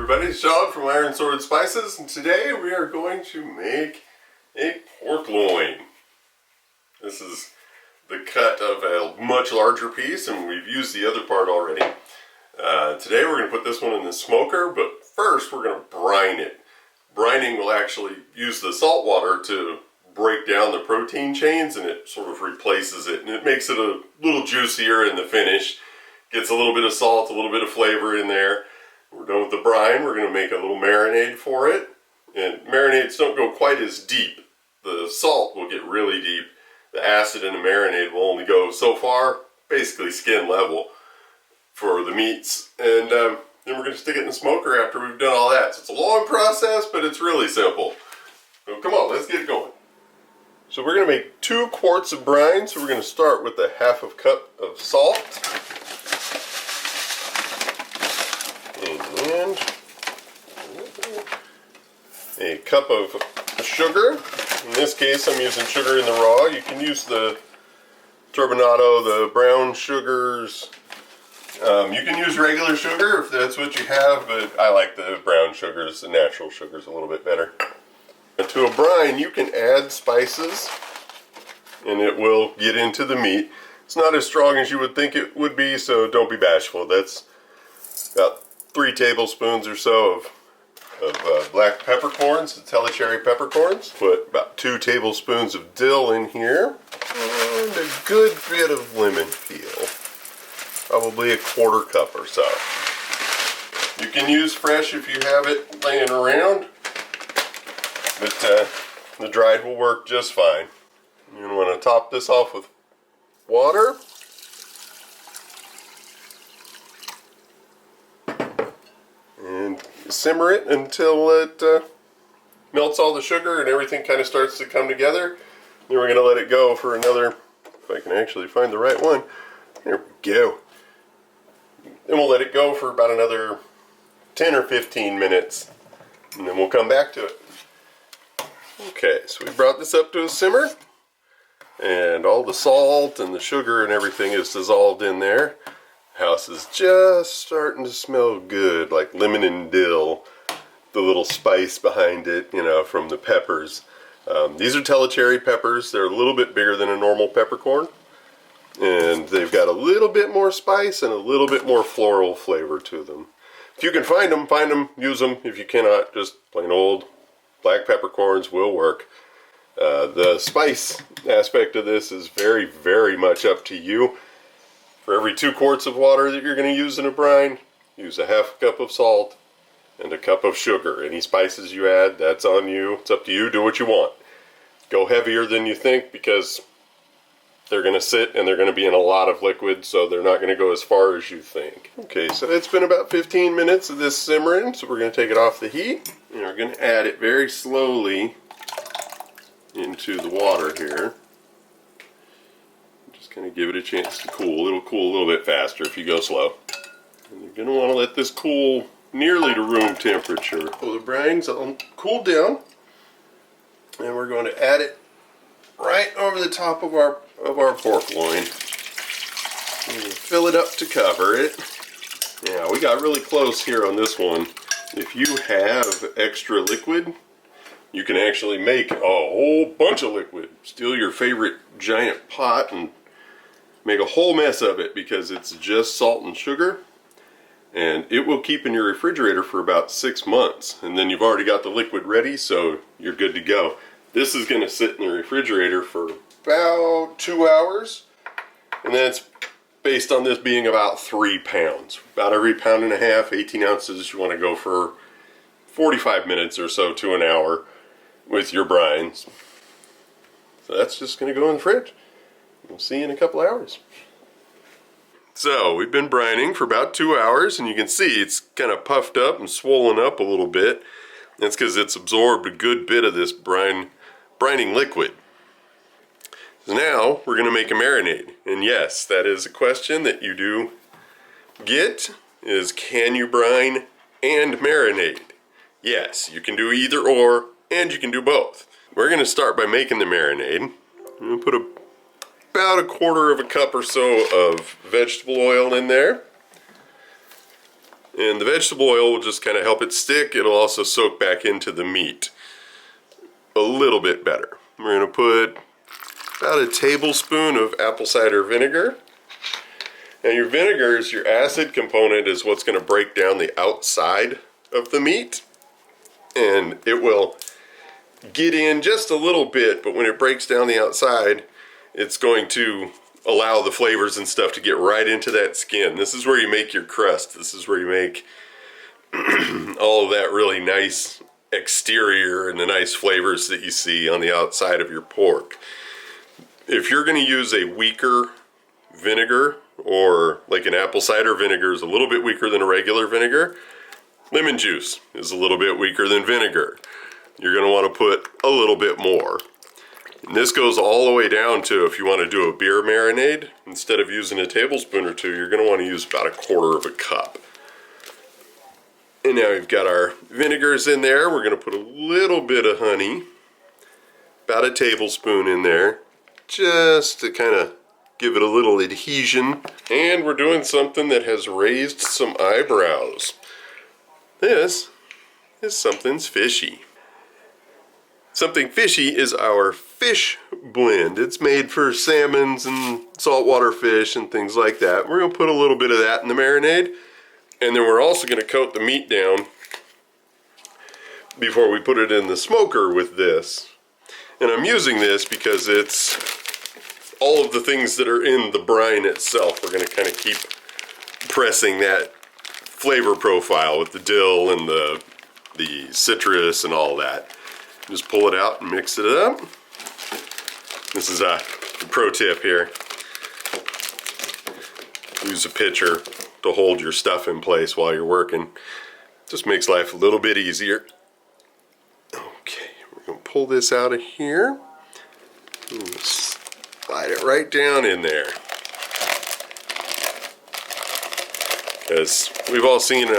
everybody, it's Sean from ironSword Spices, and today we are going to make a pork loin. This is the cut of a much larger piece, and we've used the other part already. Today we're going to put this one in the smoker, but first we're going to brine it. Brining will actually use the salt water to break down the protein chains, and it sort of replaces it, and it makes it a little juicier in the finish. Gets a little bit of salt, a little bit of flavor in there. We're done with the brine. We're going to make a little marinade for it. And marinades don't go quite as deep. The salt will get really deep. The acid in the marinade will only go so far, basically skin level for the meats. And then we're going to stick it in the smoker after we've done all that. So it's a long process, but it's really simple. So come on, let's get it going. So we're going to make 2 quarts of brine. So we're going to start with a half a cup of salt. And a cup of sugar. In this case, I'm using sugar in the raw. You can use the turbinado, the brown sugars. You can use regular sugar if that's what you have, but I like the brown sugars, the natural sugars, a little bit better. And to a brine, you can add spices, and it will get into the meat. It's not as strong as you would think it would be, so don't be bashful. That's about 3 tablespoons or so of black peppercorns, the telecherry peppercorns. Put about 2 tablespoons of dill in here, and a good bit of lemon peel, probably a 1/4 cup or so. You can use fresh if you have it laying around, but the dried will work just fine. You're going to want to top this off with water. And simmer it until it melts all the sugar and everything kind of starts to come together. Then we're going to let it go for another, if I can actually find the right one. There we go. Then we'll let it go for about another 10 or 15 minutes. And then we'll come back to it. Okay, so we brought this up to a simmer. And all the salt and the sugar and everything is dissolved in there. House is just starting to smell good, like lemon and dill, the little spice behind it, you know, from the peppers. These are telecherry peppers. They're a little bit bigger than a normal peppercorn, and they've got a little bit more spice and a little bit more floral flavor to them. If you can find them, use them. If you cannot, just plain old black peppercorns will work. The spice aspect of this is very, very much up to you. For every 2 quarts of water that you're going to use in a brine, use a half cup of salt and a cup of sugar. Any spices you add, that's on you. It's up to you. Do what you want. Go heavier than you think because they're going to sit and they're going to be in a lot of liquid, so they're not going to go as far as you think. Okay, so it's been about 15 minutes of this simmering, so we're going to take it off the heat. And we're going to add it very slowly into the water here. Kind of give it a chance to cool. It'll cool a little bit faster if you go slow. And you're going to want to let this cool nearly to room temperature. So the brine's all cooled down, and we're going to add it right over the top of our pork loin. We're going to fill it up to cover it. Yeah, we got really close here on this one. If you have extra liquid, you can actually make a whole bunch of liquid. Steal your favorite giant pot and make a whole mess of it because it's just salt and sugar, and it will keep in your refrigerator for about 6 months, and then you've already got the liquid ready, so you're good to go. This is going to sit in the refrigerator for about 2 hours, and that's based on this being about 3 pounds. About every 1.5 pounds, 18 ounces, you want to go for 45 minutes or so to an hour with your brines. So that's just going to go in the fridge. We'll see you in a couple hours. So we've been brining for about 2 hours, and you can see it's kind of puffed up and swollen up a little bit. That's because it's absorbed a good bit of this brining liquid. So now we're going to make a marinade. And yes, that is a question that you do get, is can you brine and marinate? Yes, you can do either or, and you can do both. We're going to start by making the marinade. I'm going to put about 1/4 cup or so of vegetable oil in there. And the vegetable oil will just kind of help it stick. It'll also soak back into the meat a little bit better. We're going to put about a tablespoon of apple cider vinegar. Now your vinegar is your acid component, is what's going to break down the outside of the meat. And it will get in just a little bit, but when it breaks down the outside, it's going to allow the flavors and stuff to get right into that skin. This is where you make your crust. This is where you make all of that really nice exterior and the nice flavors that you see on the outside of your pork. If you're going to use a weaker vinegar, or like an apple cider vinegar is a little bit weaker than a regular vinegar, lemon juice is a little bit weaker than vinegar. You're going to want to put a little bit more. And this goes all the way down to, if you want to do a beer marinade, instead of using a tablespoon or two, you're going to want to use about a quarter of a cup. And now we've got our vinegars in there. We're going to put a little bit of honey, about a tablespoon in there, just to kind of give it a little adhesion. And we're doing something that has raised some eyebrows. This is something's fishy. Something fishy is our fish blend. It's made for salmons and saltwater fish and things like that. We're going to put a little bit of that in the marinade. And then we're also going to coat the meat down before we put it in the smoker with this. And I'm using this because it's all of the things that are in the brine itself. We're going to kind of keep pressing that flavor profile with the dill and the citrus and all that. Just pull it out and mix it up. This is a pro tip here. Use a pitcher to hold your stuff in place while you're working. Just makes life a little bit easier. Okay, we're going to pull this out of here. Slide it right down in there. Because we've all seen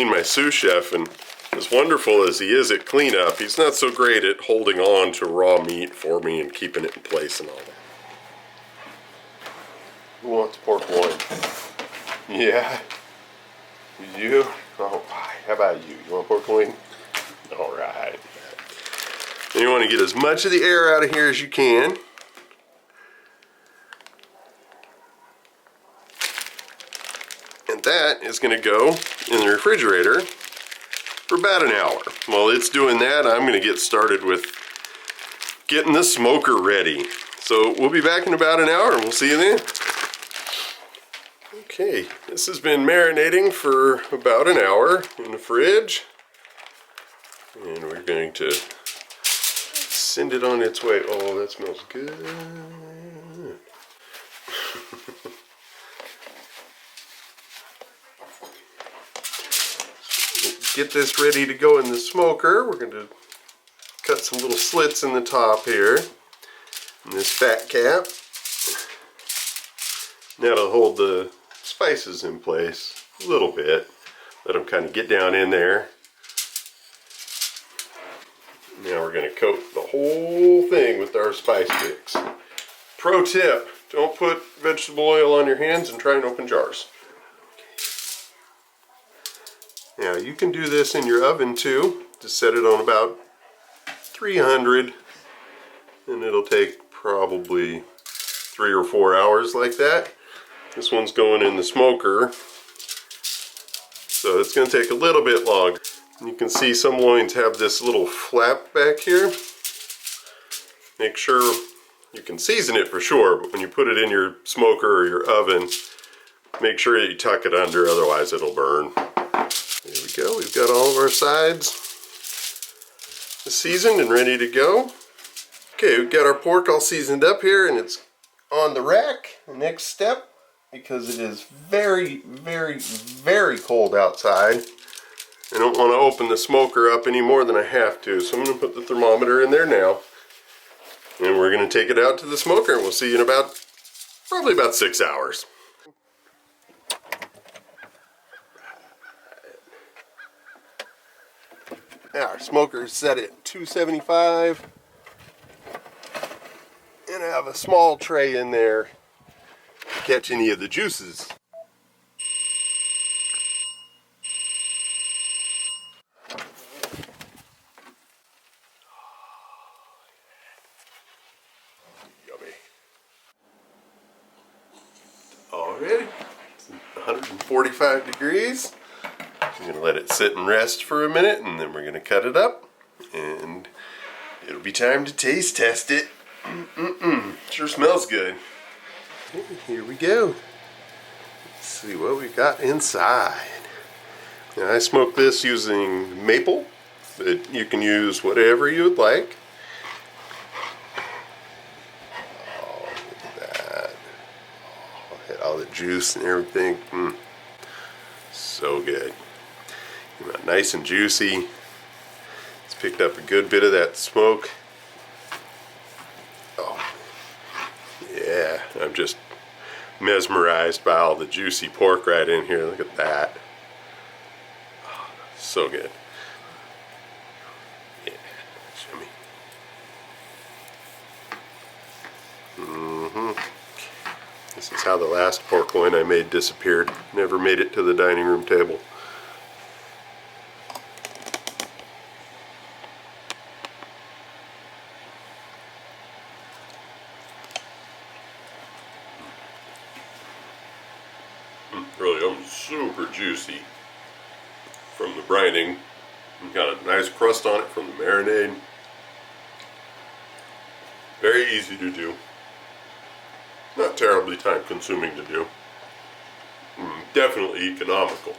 my sous chef, and as wonderful as he is at cleanup, he's not so great at holding on to raw meat for me and keeping it in place and all that. Who wants pork loin? Yeah? You? Oh, how about you? You want pork loin? All right. And you want to get as much of the air out of here as you can. And that is going to go in the refrigerator for about an hour. While it's doing that, I'm going to get started with getting the smoker ready. So we'll be back in about an hour and we'll see you then. Okay, this has been marinating for about an hour in the fridge. And we're going to send it on its way. Oh, that smells good. Get this ready to go in the smoker. We're going to cut some little slits in the top here. And this fat cap. That'll hold the spices in place a little bit. Let them kind of get down in there. Now we're going to coat the whole thing with our spice mix. Pro tip, don't put vegetable oil on your hands and try and open jars. Now you can do this in your oven too. Just set it on about 300 and it'll take probably 3 or 4 hours like that. This one's going in the smoker, so it's going to take a little bit longer. You can see some loins have this little flap back here. Make sure you can season it for sure, but when you put it in your smoker or your oven, make sure that you tuck it under, otherwise it'll burn. There we go, we've got all of our sides seasoned and ready to go. Okay, we've got our pork all seasoned up here and it's on the rack. The next step, because it is very, very, very cold outside, I don't want to open the smoker up any more than I have to, so I'm going to put the thermometer in there now. And we're going to take it out to the smoker and we'll see you in probably about 6 hours. Now our smoker is set at 275. And I have a small tray in there to catch any of the juices. Already? It's 145 degrees. I'm going to let it sit and rest for a minute, and then we're going to cut it up, and it'll be time to taste test it. Sure smells good. Here we go. Let's see what we got inside. Now, I smoke this using maple, but you can use whatever you would like. Oh, look at that. Oh, all the juice and everything. So good. Nice and juicy. It's picked up a good bit of that smoke. Oh, yeah, I'm just mesmerized by all the juicy pork right in here. Look at that. Oh, so good. Yeah, shimmy. This is how the last pork loin I made disappeared. Never made it to the dining room table. Really, super juicy from the brining. Got a nice crust on it from the marinade. Very easy to do. Not terribly time consuming to do. Definitely economical.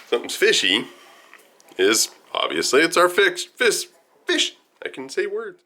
Something's fishy is obviously it's our fish. I can say words.